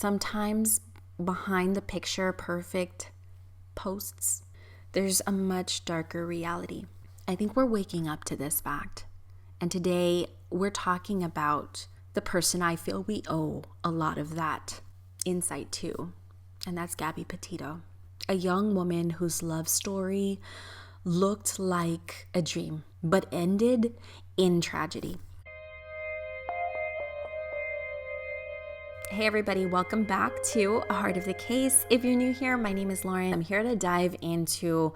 Sometimes behind the picture perfect posts, there's a much darker reality. I think we're waking up to this fact. And today we're talking about the person I feel we owe a lot of that insight to. And that's Gabby Petito, a young woman whose love story looked like a dream, but ended in tragedy. Hey everybody, welcome back to Heart of the Case. If you're new here, my name is Lauren. I'm here to dive into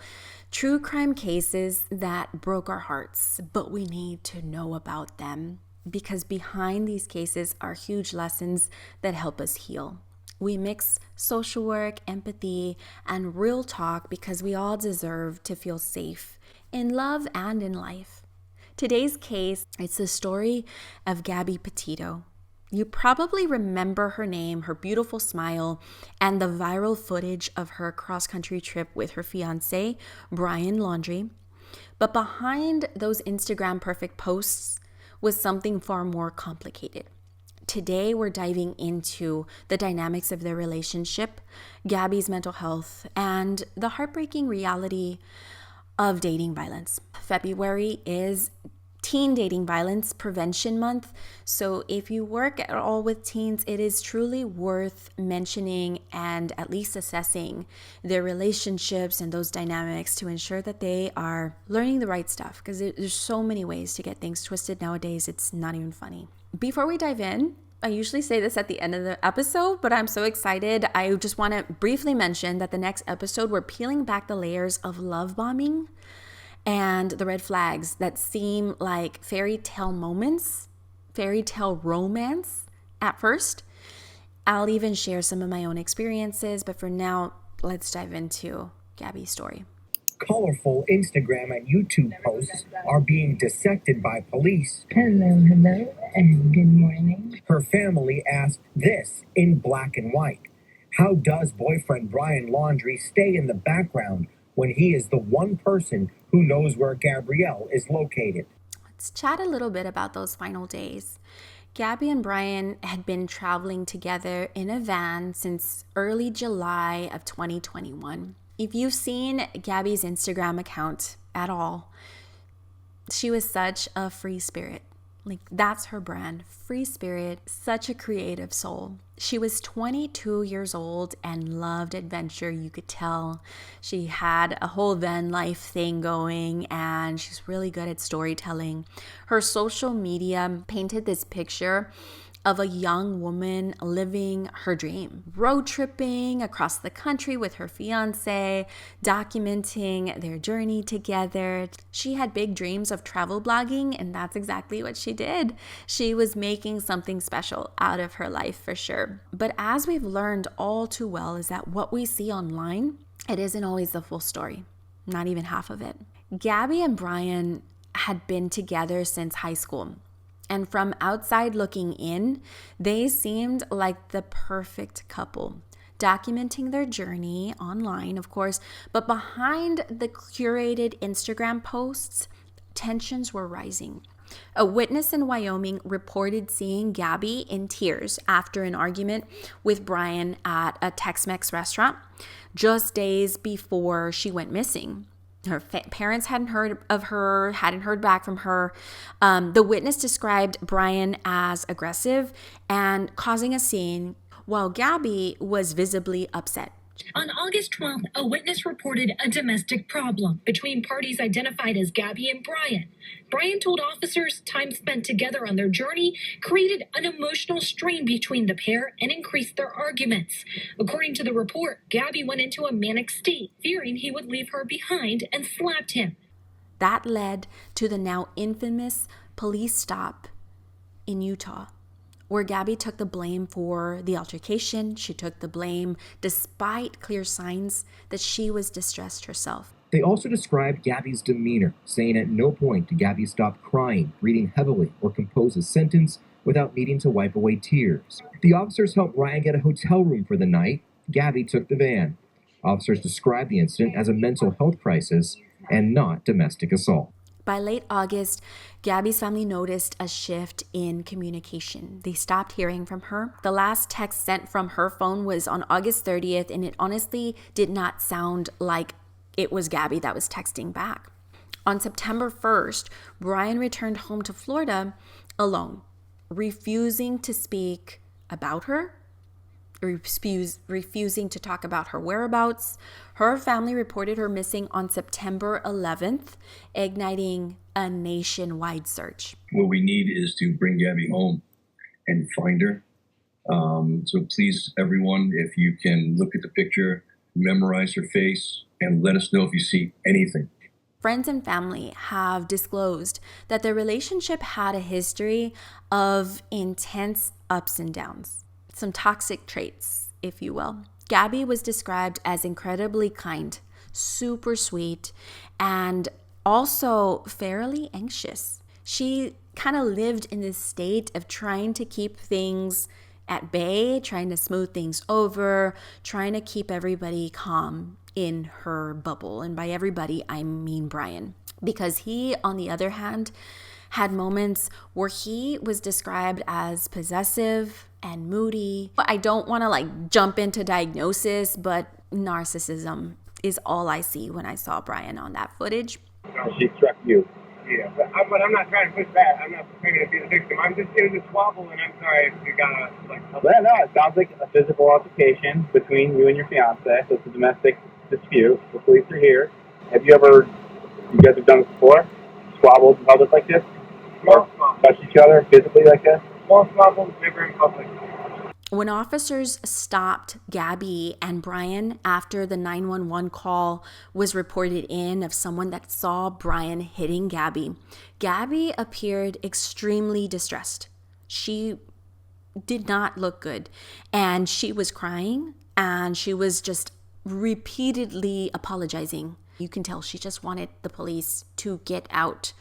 true crime cases that broke our hearts, but we need to know about them because behind these cases are huge lessons that help us heal. We mix social work, empathy, and real talk because we all deserve to feel safe in love and in life. Today's case, it's the story of Gabby Petito. You probably remember her name, her beautiful smile, and the viral footage of her cross-country trip with her fiancé, Brian Laundrie. But behind those Instagram perfect posts was something far more complicated. Today, we're diving into the dynamics of their relationship, Gabby's mental health, and the heartbreaking reality of dating violence. February is Teen Dating Violence Prevention Month. So if you work at all with teens, it is truly worth mentioning and at least assessing their relationships and those dynamics to ensure that they are learning the right stuff, because there's so many ways to get things twisted nowadays. It's not even funny. Before we dive in, I usually say this at the end of the episode, but I'm so excited. I just want to briefly mention that the next episode, we're peeling back the layers of love bombing and the red flags that seem like fairy tale moments, fairy tale romance at first. I'll even share some of my own experiences, but for now, let's dive into Gabby's story. Colorful Instagram and YouTube posts are being dissected by police. Hello, and good morning. Her family asked this in black and white. How does boyfriend Brian Laundrie stay in the background when he is the one person who knows where Gabrielle is located? Let's chat a little bit about those final days. Gabby and Brian had been traveling together in a van since early July of 2021. If you've seen Gabby's Instagram account at all, she was such a free spirit. Like, that's her brand, free spirit, such a creative soul. She was 22 years old and loved adventure, you could tell. She had a whole van life thing going and she's really good at storytelling. Her social media painted this picture of a young woman living her dream, road tripping across the country with her fiancé, documenting their journey together. She had big dreams of travel blogging, and that's exactly what she did. She was making something special out of her life for sure. But as we've learned all too well is that what we see online, it isn't always the full story, not even half of it. Gabby and Brian had been together since high school. And from outside looking in, they seemed like the perfect couple, documenting their journey online, of course, but behind the curated Instagram posts, tensions were rising. A witness in Wyoming reported seeing Gabby in tears after an argument with Brian at a Tex-Mex restaurant just days before she went missing. Her parents hadn't heard back from her. The witness described Brian as aggressive and causing a scene, while Gabby was visibly upset. On August 12th, a witness reported a domestic problem between parties identified as Gabby and Brian. Brian told officers time spent together on their journey created an emotional strain between the pair and increased their arguments. According to the report, Gabby went into a manic state, fearing he would leave her behind, and slapped him. That led to the now infamous police stop in Utah, where Gabby took the blame for the altercation. She took the blame despite clear signs that she was distressed herself. They also described Gabby's demeanor, saying at no point did Gabby stop crying, breathing heavily, or compose a sentence without needing to wipe away tears. The officers helped Ryan get a hotel room for the night. Gabby took the van. Officers described the incident as a mental health crisis and not domestic assault. By late August, Gabby's family noticed a shift in communication. They stopped hearing from her. The last text sent from her phone was on August 30th, and it honestly did not sound like it was Gabby that was texting back. On September 1st, Brian returned home to Florida alone, refusing to speak about her, refusing to talk about her whereabouts. Her family reported her missing on September 11th, igniting a nationwide search. What we need is to bring Gabby home and find her. So please, everyone, if you can look at the picture, memorize her face, and let us know if you see anything. Friends and family have disclosed that their relationship had a history of intense ups and downs, some toxic traits, if you will. Gabby was described as incredibly kind, super sweet, and also fairly anxious. She kind of lived in this state of trying to keep things at bay, trying to smooth things over, trying to keep everybody calm in her bubble. And by everybody, I mean Brian. Because he, on the other hand, had moments where he was described as possessive and moody. I don't want to jump into diagnosis, but narcissism is all I see when I saw Brian on that footage. She struck you. Yeah, but I'm not trying to push back. I'm not pretending to be the victim. I'm just doing the squabble, and I'm sorry if you got No, it sounds like a physical altercation between you and your fiance. So it's a domestic dispute. The police are here. You guys have done this before? Squabbled in public like this? small. Touched each other physically like this? Small squabbles, never in public. When officers stopped Gabby and Brian after the 911 call was reported in of someone that saw Brian hitting Gabby, Gabby appeared extremely distressed. She did not look good, and she was crying, and she was just repeatedly apologizing. You can tell she just wanted the police to get out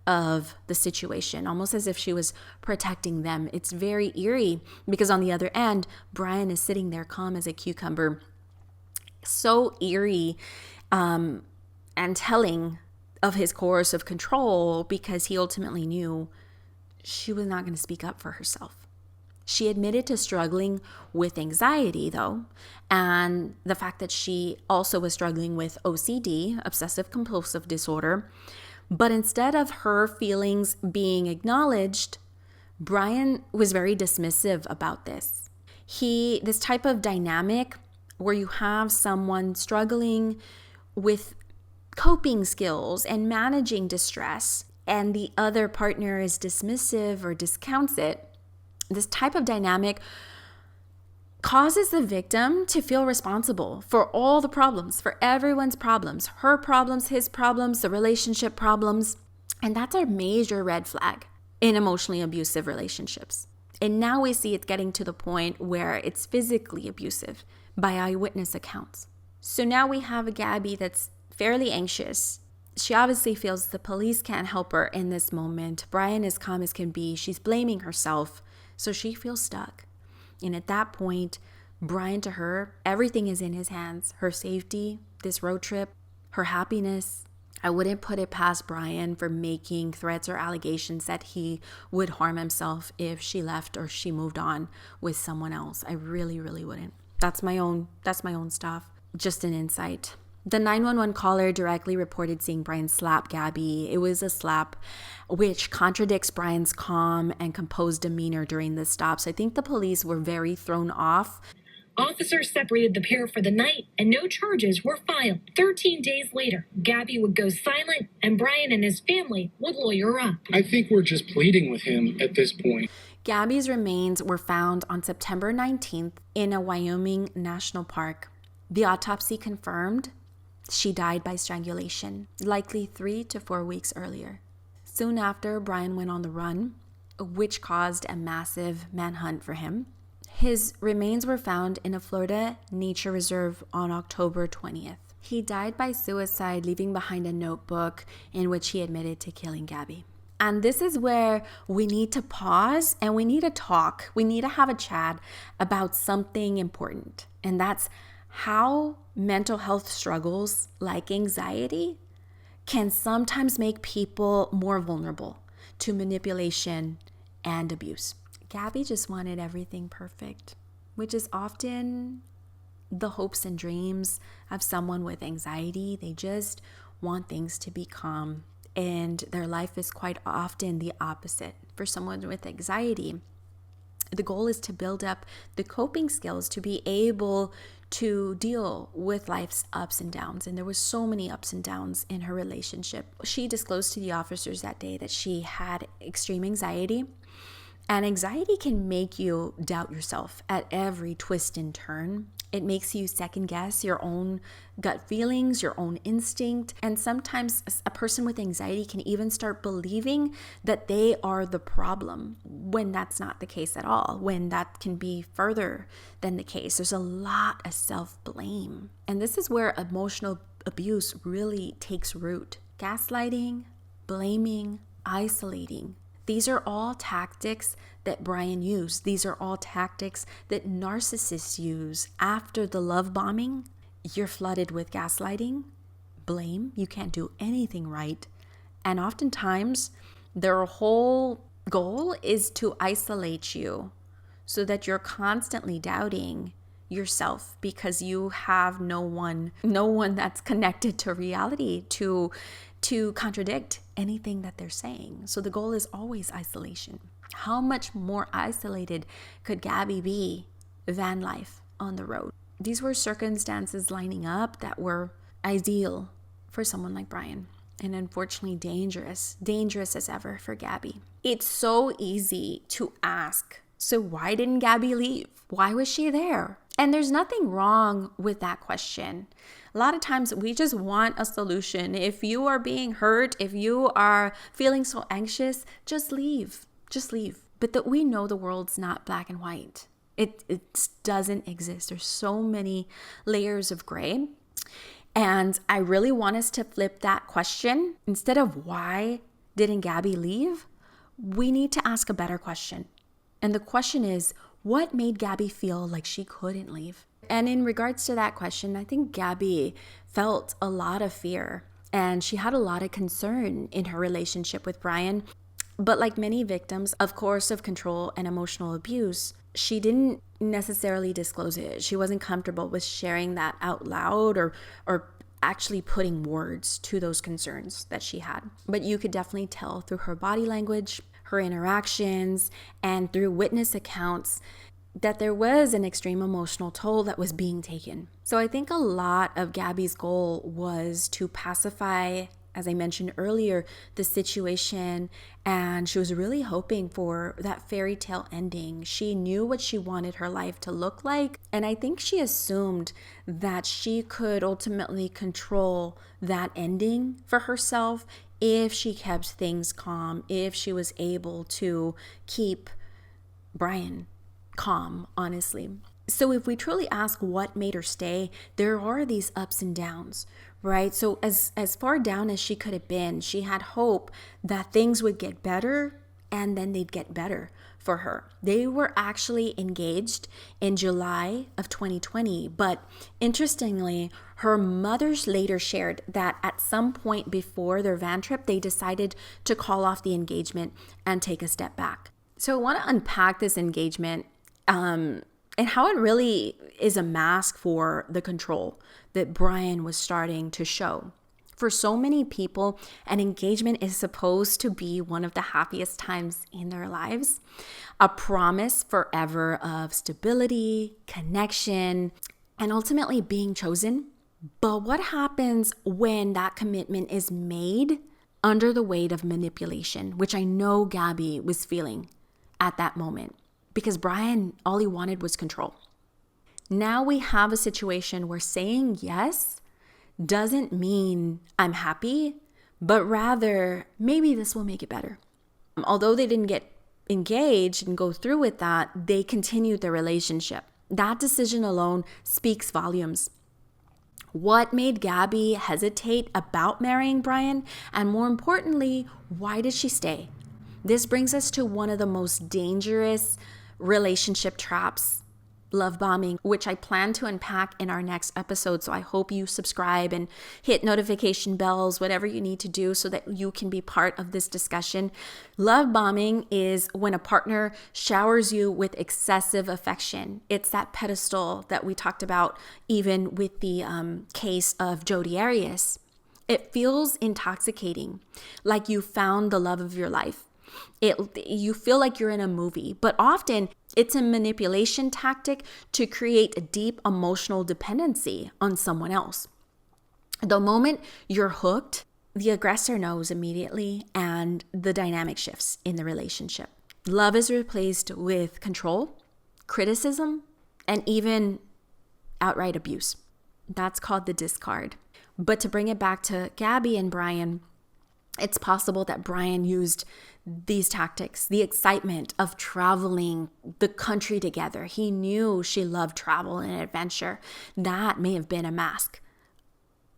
of the situation, almost as if she was protecting them. It's very eerie because on the other end, Brian is sitting there calm as a cucumber. So eerie and telling of his coercive control, because he ultimately knew she was not going to speak up for herself. She admitted to struggling with anxiety, though, and the fact that she also was struggling with OCD, obsessive compulsive disorder. But instead of her feelings being acknowledged, Brian was very dismissive about this. This type of dynamic where you have someone struggling with coping skills and managing distress, and the other partner is dismissive or discounts it, this type of dynamic causes the victim to feel responsible for all the problems, for everyone's problems, her problems, his problems, the relationship problems. And that's a major red flag in emotionally abusive relationships. And now we see it's getting to the point where it's physically abusive by eyewitness accounts. So now we have a Gabby that's fairly anxious. She obviously feels the police can't help her in this moment. Brian is calm as can be. She's blaming herself. So she feels stuck. And at that point, Brian, to her, everything is in his hands. Her safety, this road trip, her happiness. I wouldn't put it past Brian for making threats or allegations that he would harm himself if she left or she moved on with someone else. I really, really wouldn't. That's my own stuff. Just an insight. The 911 caller directly reported seeing Brian slap Gabby. It was a slap which contradicts Brian's calm and composed demeanor during the stop. So I think the police were very thrown off. Officers separated the pair for the night, and no charges were filed. 13 days later, Gabby would go silent, and Brian and his family would lawyer up. I think we're just pleading with him at this point. Gabby's remains were found on September 19th in a Wyoming national park. The autopsy confirmed she died by strangulation, likely 3 to 4 weeks earlier. Soon after, Brian went on the run, which caused a massive manhunt for him. His remains were found in a Florida nature reserve on October 20th. He died by suicide, leaving behind a notebook in which he admitted to killing Gabby. And this is where we need to pause and we need to talk. We need to have a chat about something important, and that's how mental health struggles like anxiety can sometimes make people more vulnerable to manipulation and abuse. Gabby just wanted everything perfect, which is often the hopes and dreams of someone with anxiety. They just want things to be calm, and their life is quite often the opposite. For someone with anxiety, the goal is to build up the coping skills to be able to deal with life's ups and downs. And there was so many ups and downs in her relationship. She disclosed to the officers that day that she had extreme anxiety. And anxiety can make you doubt yourself at every twist and turn. It makes you second guess your own gut feelings, your own instinct. And sometimes a person with anxiety can even start believing that they are the problem when that's not the case at all, when that can be further than the case. There's a lot of self-blame. And this is where emotional abuse really takes root. Gaslighting, blaming, isolating. These are all tactics that Brian used. These are all tactics that narcissists use. After the love bombing, you're flooded with gaslighting, blame, you can't do anything right. And oftentimes, their whole goal is to isolate you so that you're constantly doubting yourself because you have no one that's connected to reality to contradict anything that they're saying. So the goal is always isolation. How much more isolated could Gabby be van life on the road? These were circumstances lining up that were ideal for someone like Brian, and unfortunately dangerous as ever for Gabby. It's so easy to ask, so why didn't Gabby leave? Why was she there? And there's nothing wrong with that question. A lot of times we just want a solution. If you are being hurt, if you are feeling so anxious, just leave. Just leave. But we know the world's not black and white. It doesn't exist. There's so many layers of gray. And I really want us to flip that question. Instead of why didn't Gabby leave, we need to ask a better question. And the question is, what made Gabby feel like she couldn't leave? And in regards to that question, I think Gabby felt a lot of fear and she had a lot of concern in her relationship with Brian. But like many victims of coercive control and emotional abuse, she didn't necessarily disclose it. She wasn't comfortable with sharing that out loud or actually putting words to those concerns that she had. But you could definitely tell through her body language, her interactions, and through witness accounts that there was an extreme emotional toll that was being taken. So I think a lot of Gabby's goal was to pacify, as I mentioned earlier, the situation, and she was really hoping for that fairy tale ending. She knew what she wanted her life to look like, and I think she assumed that she could ultimately control that ending for herself if she kept things calm, if she was able to keep Brian calm, honestly. So if we truly ask what made her stay, there are these ups and downs, right? So as far down as she could have been, she had hope that things would get better and then they'd get better for her. They were actually engaged in July of 2020, but interestingly, her mother later shared that at some point before their van trip, they decided to call off the engagement and take a step back. So I want to unpack this engagement and how it really is a mask for the control that Brian was starting to show. For so many people, an engagement is supposed to be one of the happiest times in their lives, a promise forever of stability, connection, and ultimately being chosen. But what happens when that commitment is made under the weight of manipulation, which I know Gabby was feeling at that moment? Because Brian, all he wanted was control. Now we have a situation where saying yes doesn't mean I'm happy, but rather maybe this will make it better. Although they didn't get engaged and go through with that, they continued their relationship. That decision alone speaks volumes. What made Gabby hesitate about marrying Brian? And more importantly, why did she stay? This brings us to one of the most dangerous relationship traps love bombing, which I plan to unpack in our next episode. So I hope you subscribe and hit notification bells, whatever you need to do so that you can be part of this discussion. Love bombing is when a partner showers you with excessive affection. It's that pedestal that we talked about even with the case of Jodi Arias. It feels intoxicating, like you found the love of your life. You feel like you're in a movie, but often it's a manipulation tactic to create a deep emotional dependency on someone else. The moment you're hooked, the aggressor knows immediately and the dynamic shifts in the relationship. Love is replaced with control, criticism, and even outright abuse. That's called the discard. But to bring it back to Gabby and Brian, it's possible that Brian used these tactics, the excitement of traveling the country together. He knew she loved travel and adventure. That may have been a mask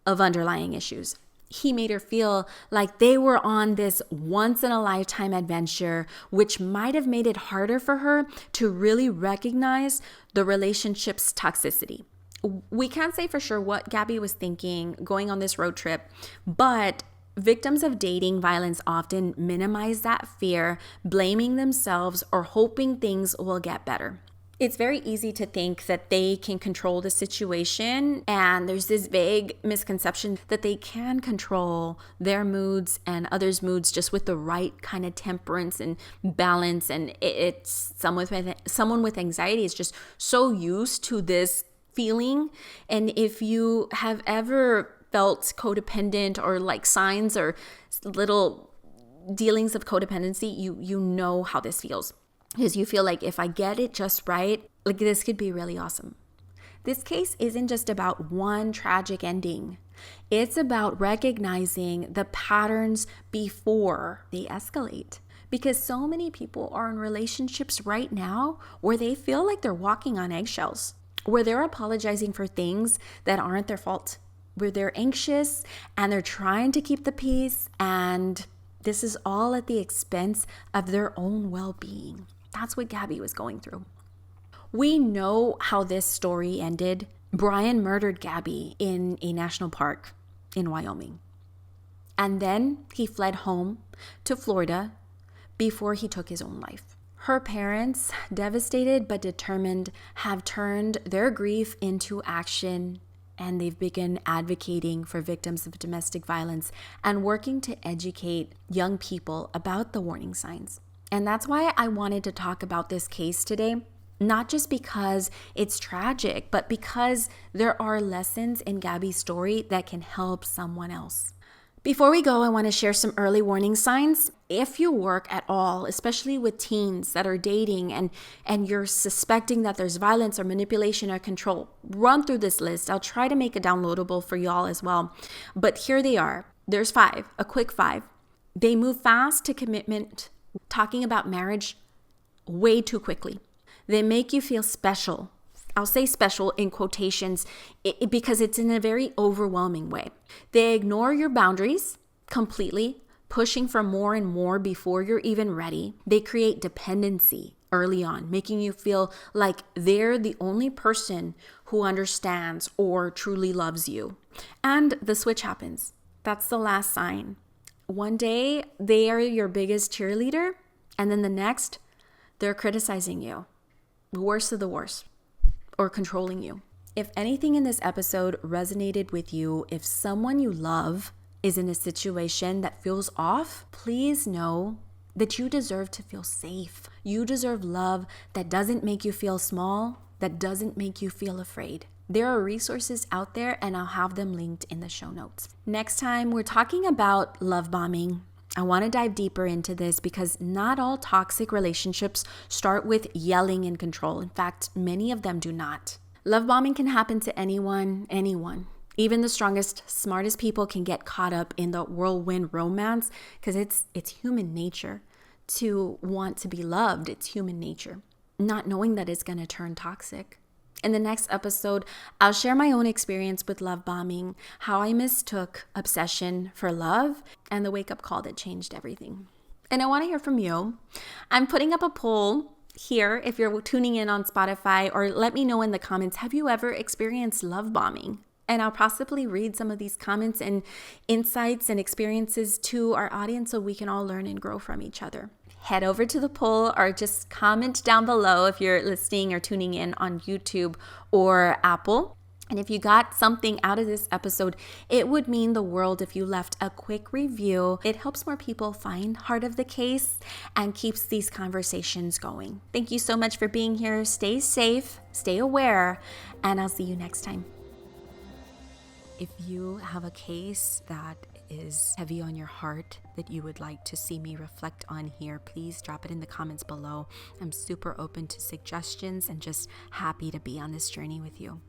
of underlying issues. He made her feel like they were on this once-in-a-lifetime adventure, which might have made it harder for her to really recognize the relationship's toxicity. We can't say for sure what Gabby was thinking going on this road trip, but victims of dating violence often minimize that fear, blaming themselves or hoping things will get better. It's very easy to think that they can control the situation, and there's this vague misconception that they can control their moods and others' moods just with the right kind of temperance and balance. And it's someone with anxiety is just so used to this feeling. And if you have ever felt codependent or like signs or little dealings of codependency, you know how this feels. Because you feel like if I get it just right, like this could be really awesome. This case isn't just about one tragic ending. It's about recognizing the patterns before they escalate. Because so many people are in relationships right now where they feel like they're walking on eggshells, where they're apologizing for things that aren't their fault, where they're anxious and they're trying to keep the peace, and this is all at the expense of their own well-being. That's what Gabby was going through. We know how this story ended. Brian murdered Gabby in a national park in Wyoming. And then he fled home to Florida before he took his own life. Her parents, devastated but determined, have turned their grief into action, and they've begun advocating for victims of domestic violence and working to educate young people about the warning signs. And that's why I wanted to talk about this case today, not just because it's tragic, but because there are lessons in Gabby's story that can help someone else. Before we go, I want to share some early warning signs. If you work at all, especially with teens that are dating and you're suspecting that there's violence or manipulation or control, run through this list. I'll try to make it downloadable for y'all as well. But here they are. There's 5, a quick 5. They move fast to commitment, talking about marriage way too quickly. They make you feel special. I'll say special in quotations because it's in a very overwhelming way. They ignore your boundaries completely, pushing for more and more before you're even ready. They create dependency early on, making you feel like they're the only person who understands or truly loves you. And the switch happens. That's the last sign. One day, they are your biggest cheerleader, and then the next, they're criticizing you. The worst of the worst. Or controlling you. If anything in this episode resonated with you, if someone you love is in a situation that feels off, please know that you deserve to feel safe. You deserve love that doesn't make you feel small, that doesn't make you feel afraid. There are resources out there, and I'll have them linked in the show notes. Next time, we're talking about love bombing. I want to dive deeper into this because not all toxic relationships start with yelling and control. In fact, many of them do not. Love bombing can happen to anyone. Even the strongest, smartest people can get caught up in the whirlwind romance because it's human nature to want to be loved. It's human nature, not knowing that it's going to turn toxic. In the next episode, I'll share my own experience with love bombing, how I mistook obsession for love, and the wake-up call that changed everything. And I want to hear from you. I'm putting up a poll here if you're tuning in on Spotify, or let me know in the comments, have you ever experienced love bombing? And I'll possibly read some of these comments and insights and experiences to our audience so we can all learn and grow from each other. Head over to the poll or just comment down below if you're listening or tuning in on YouTube or Apple. And if you got something out of this episode, it would mean the world if you left a quick review. It helps more people find Heart of the Case and keeps these conversations going. Thank you so much for being here. Stay safe, stay aware, and I'll see you next time. If you have a case that is heavy on your heart that you would like to see me reflect on here, please drop it in the comments below. I'm super open to suggestions and just happy to be on this journey with you.